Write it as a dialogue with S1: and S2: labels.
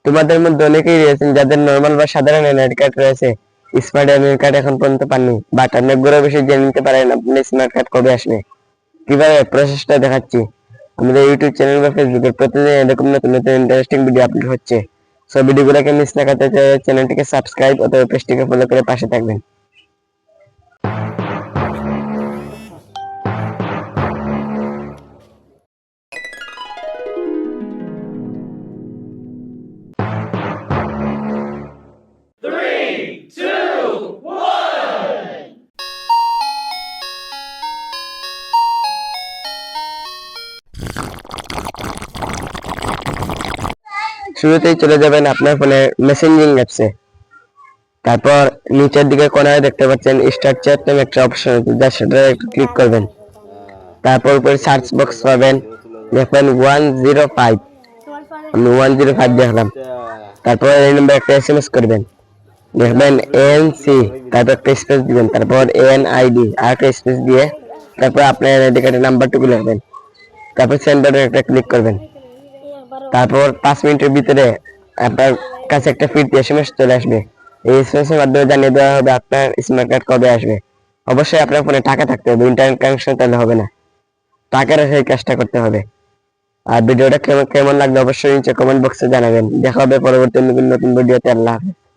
S1: তোমাদের মধ্যে অনেকেই রয়েছেন যাদের নরমাল বা সাধারণ এনআইডি কার্ড রয়েছে, স্মার্ট এনআইডি কার্ড এখন পর্যন্ত পাননি, বাট আপনি ঘুরে বসে জেনে নিতে পারেন আপনার স্মার্ট কার্ড কবে আসবে। কিভাবে প্রসেসটা দেখাচ্ছি। আমাদের ইউটিউব চ্যানেল বা ফেসবুকের প্রতিদিন এরকম নতুন নতুন ইন্টারেস্টিং ভিডিও আপলোড হচ্ছে। সব ভিডিওগুলোকে মিস না করতে চাইলে চ্যানেলটিকে সাবস্ক্রাইব অথবা পেজটিকে ফলো করে পাশে থাকবেন। শুরুতেই চলে যাবেন আপনার ফোনের মেসেঞ্জিং অ্যাপসে। তারপর নিচের দিকে কোনায় দেখতে পাচ্ছেন স্টার্ট চ্যাট নামে একটা অপশন আছে, যা সেটা একটু ক্লিক করবেন। তারপর উপরে সার্চ বক্স পাবেন, দেখবেন 105, আমি 105 দেখলাম। তারপর এই নম্বরে একটা এসএমএস করবেন, দেখবেন এনসি, তারপর একটা স্পেস দিবেন, তারপর এনআইডি আর একটা স্পেস দিয়ে তারপর আপনার এনআইডি কার্ডের নাম্বারটুকু লিখবেন। তারপর সেন্ড বাটনে একটা ক্লিক করবেন। তারপর 5 মিনিটের ভিতরে আপনার কাছে একটা ফিরতি এসএমএস চলে আসবে। এই এসএমএস এর মাধ্যমে জানিয়ে দেওয়া হবে আপনার স্মার্ট কার্ড কবে আসবে। অবশ্যই আপনার ফোনে টাকা থাকতে হবে, ইন্টারনেট কানেকশন তাহলে হবে না, টাকা রেখে এই কাজটা করতে হবে। আর ভিডিওটা কেমন লাগলো অবশ্যই নিচে কমেন্ট বক্সে জানাবেন। দেখা হবে পরবর্তী নতুন ভিডিওতে। আল্লাহ হাফেজ।